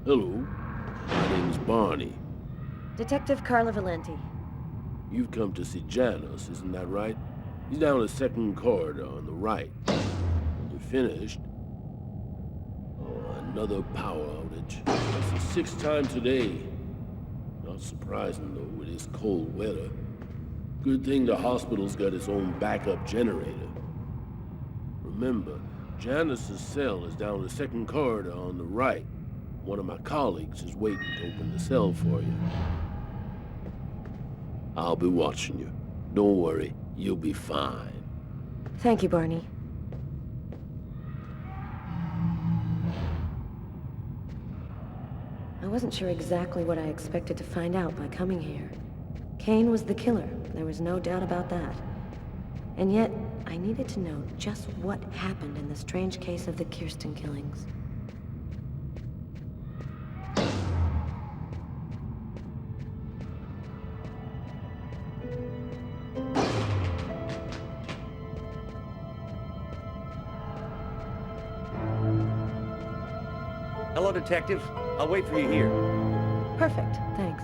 Hello, my name's Barney. Detective Carla Valenti. You've come to see Janus, isn't that right? He's down the second corridor on the right. When you're finished... Oh, another power outage. That's the sixth time today. Not surprising, though, with this cold weather. Good thing the hospital's got its own backup generator. Remember, Janus's cell is down the second corridor on the right. One of my colleagues is waiting to open the cell for you. I'll be watching you. Don't worry, you'll be fine. Thank you, Barney. I wasn't sure exactly what I expected to find out by coming here. Kane was the killer, there was no doubt about that. And yet, I needed to know just what happened in the strange case of the Kirsten killings. Hello, Detective. I'll wait for you here. Perfect, thanks.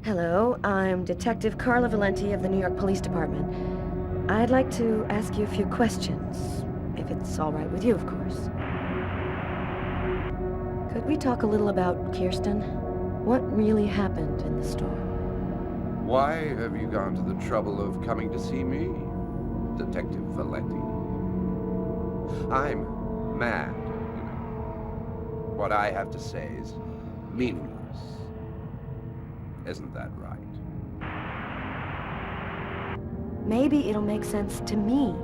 Hello, I'm Detective Carla Valenti of the New York Police Department. I'd like to ask you a few questions, if it's all right with you, of course. Could we talk a little about Kirsten? What really happened in the store? Why have you gone to the trouble of coming to see me, Detective Valenti? I'm mad, you know. What I have to say is meaningless. Isn't that right? Maybe it'll make sense to me.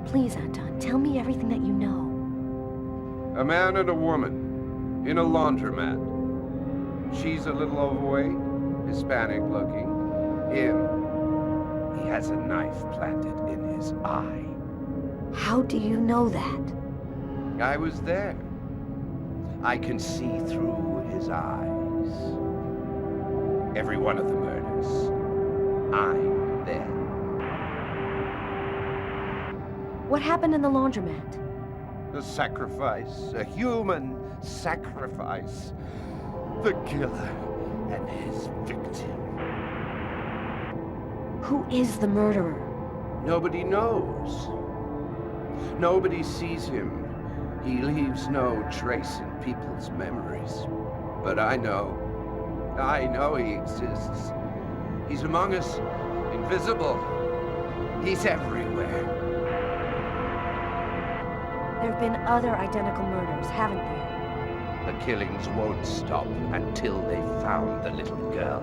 Please, Anton, tell me everything that you know. A man and a woman in a laundromat. She's a little overweight, Hispanic looking. He has a knife planted in his eye. How do you know that? I was there. I can see through his eyes. Every one of the murders. I'm there. What happened in the laundromat? A sacrifice, a human sacrifice. The killer and his victim. Who is the murderer? Nobody knows. Nobody sees him. He leaves no trace in people's memories. But I know he exists. He's among us, invisible. He's everywhere. There have been other identical murders, haven't there? The killings won't stop until they've found the little girl.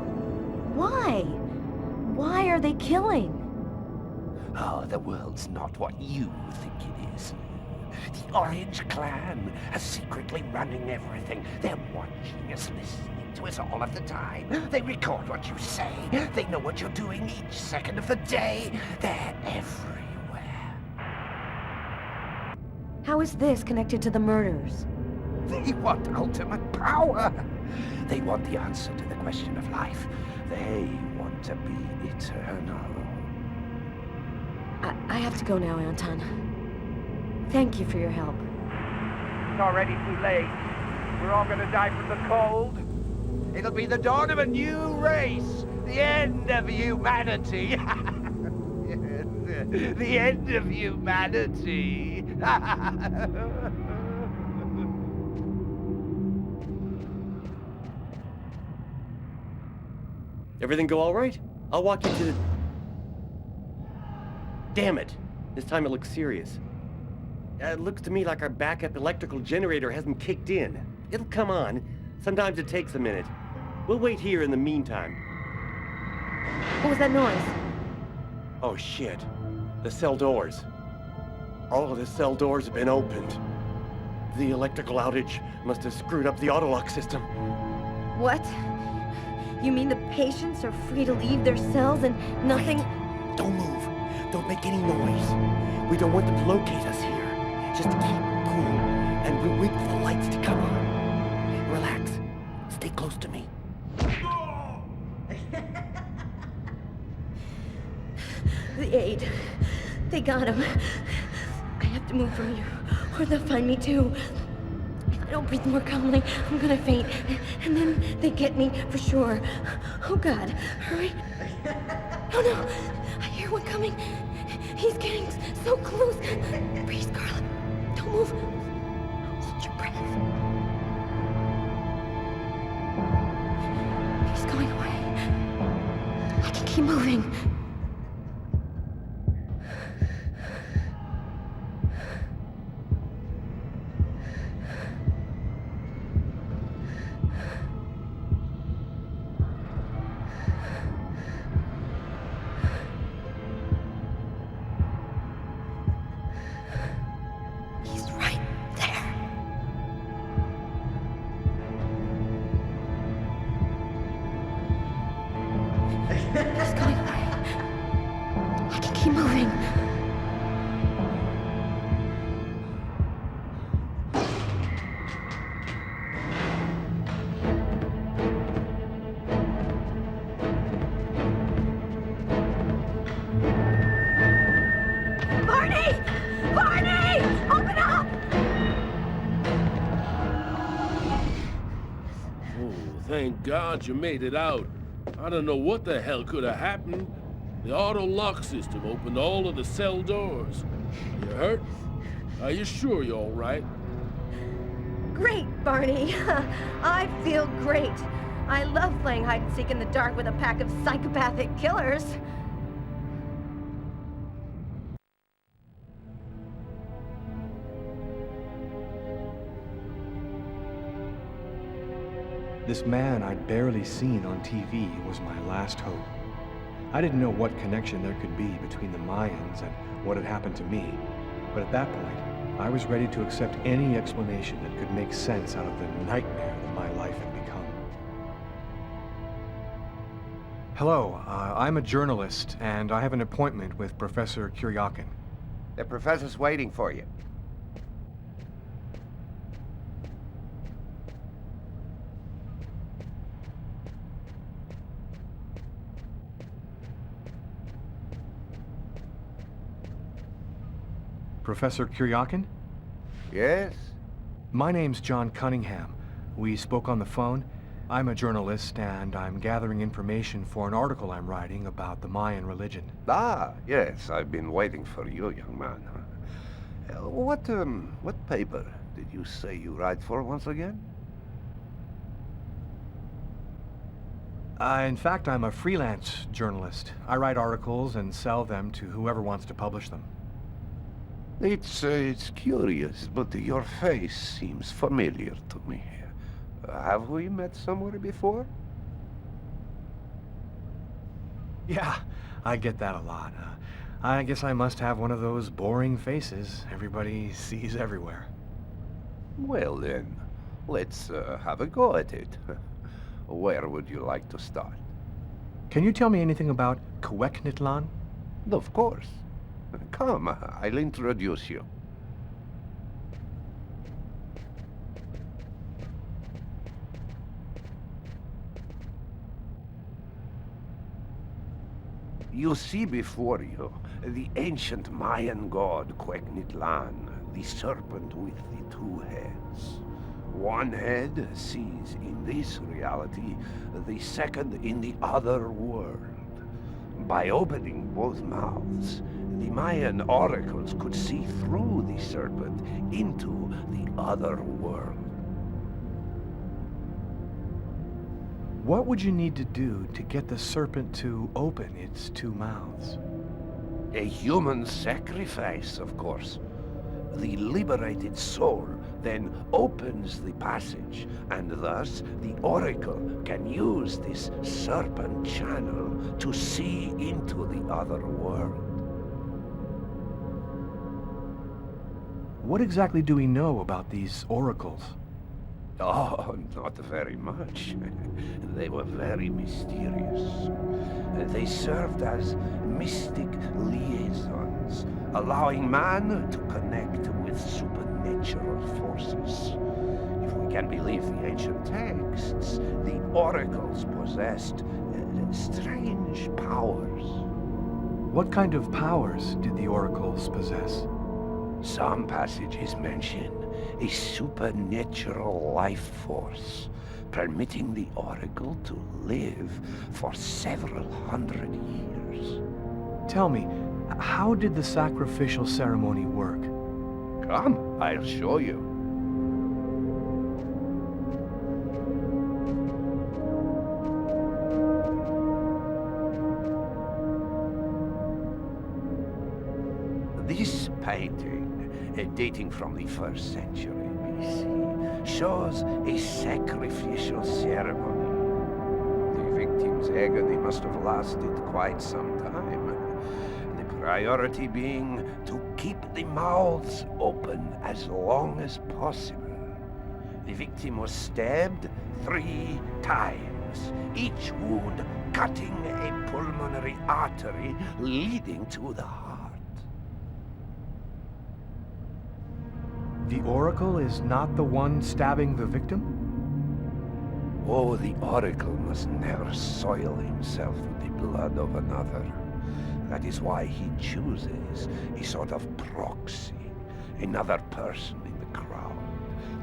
Why? Why are they killing? Oh, the world's not what you think it is. The Orange Clan are secretly running everything. They're watching us, listening to us all of the time. They record what you say. They know what you're doing each second of the day. They're everywhere. How is this connected to the murders? They want ultimate power. They want the answer to the question of life. They want to be eternal. I have to go now, Anton. Thank you for your help. It's already too late. We're all gonna die from the cold. It'll be the dawn of a new race. The end of humanity. The end of humanity. Everything go all right? I'll walk you to the... Damn it! This time it looks serious. It looks to me like our backup electrical generator hasn't kicked in. It'll come on. Sometimes it takes a minute. We'll wait here in the meantime. What was that noise? Oh shit. The cell doors. All of the cell doors have been opened. The electrical outage must have screwed up the autolock system. What? You mean the patients are free to leave their cells and nothing... Wait. Don't move. Don't make any noise. We don't want them to locate us here. Just keep cool, and we'll wait for the lights to come on. Relax. Stay close to me. The aid. They got him. I have to move from here, or they'll find me too. If I don't breathe more calmly, I'm gonna faint. And then they get me for sure. Oh God, hurry. Oh no, I hear one coming. He's getting so close. Breathe, Carla. Don't move. Hold your breath. He's going away. I can keep moving. Thank God you made it out. I don't know what the hell could have happened. The auto lock system opened all of the cell doors. You hurt? Are you sure you're all right? Great, Barney. I feel great. I love playing hide and seek in the dark with a pack of psychopathic killers. This man I'd barely seen on TV was my last hope. I didn't know what connection there could be between the Mayans and what had happened to me, but at that point, I was ready to accept any explanation that could make sense out of the nightmare that my life had become. Hello, I'm a journalist, and I have an appointment with Professor Kuryakin. The professor's waiting for you. Professor Kuryakin? Yes? My name's John Cunningham. We spoke on the phone. I'm a journalist, and I'm gathering information for an article I'm writing about the Mayan religion. Ah, yes, I've been waiting for you, young man. What paper did you say you write for once again? In fact, I'm a freelance journalist. I write articles and sell them to whoever wants to publish them. It's curious, but your face seems familiar to me. Have we met somewhere before? Yeah, I get that a lot. I guess I must have one of those boring faces everybody sees everywhere. Well then, let's have a go at it. Where would you like to start? Can you tell me anything about Cuecnitlan? Of course. Come, I'll introduce you. You see before you the ancient Mayan god Cuecnitlan, the serpent with the two heads. One head sees in this reality, the second in the other world. By opening both mouths, the Mayan oracles could see through the serpent into the other world. What would you need to do to get the serpent to open its two mouths? A human sacrifice, of course. The liberated soul then opens the passage, and thus the oracle can use this serpent channel to see into the other world. What exactly do we know about these oracles? Oh, not very much. They were very mysterious. They served as mystic liaisons, allowing man to connect with supernatural forces. If we can believe the ancient texts, the oracles possessed strange powers. What kind of powers did the oracles possess? Some passages mention a supernatural life force, permitting the Oracle to live for several hundred years. Tell me, how did the sacrificial ceremony work? Come, I'll show you. This painting, dating from the 1st century BC, shows a sacrificial ceremony. The victim's agony must have lasted quite some time. The priority being to keep the mouths open as long as possible. The victim was stabbed 3 times, each wound cutting a pulmonary artery leading to the heart. The oracle is not the one stabbing the victim? Oh, the Oracle must never soil himself with the blood of another. That is why he chooses a sort of proxy, another person in the crowd,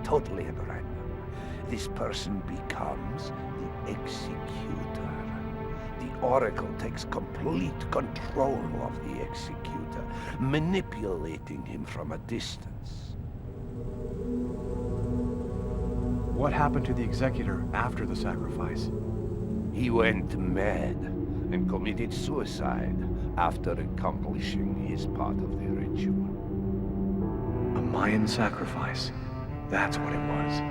totally at random. This person becomes the executor. The Oracle takes complete control of the executor, manipulating him from a distance. What happened to the executor after the sacrifice? He went mad and committed suicide after accomplishing his part of the ritual. A Mayan sacrifice. That's what it was.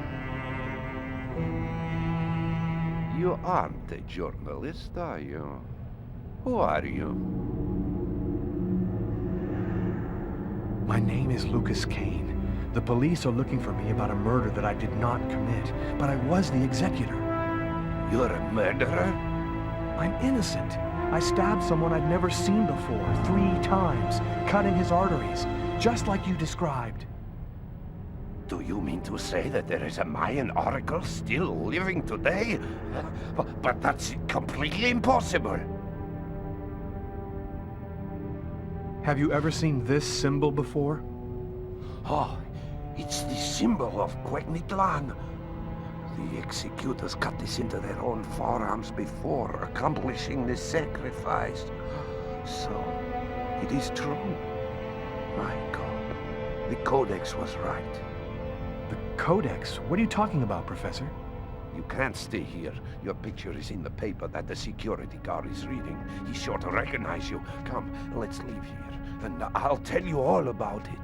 You aren't a journalist, are you? Who are you? My name is Lucas Kane. The police are looking for me about a murder that I did not commit, but I was the executor. You're a murderer? I'm innocent. I stabbed someone I'd never seen before 3 times, cutting his arteries, just like you described. Do you mean to say that there is a Mayan oracle still living today? But that's completely impossible. Have you ever seen this symbol before? Oh, it's the symbol of Quegnitlan. The executors cut this into their own forearms before accomplishing the sacrifice. So, it is true. My God, the Codex was right. The Codex? What are you talking about, Professor? You can't stay here. Your picture is in the paper that the security guard is reading. He's sure to recognize you. Come, let's leave here, and I'll tell you all about it.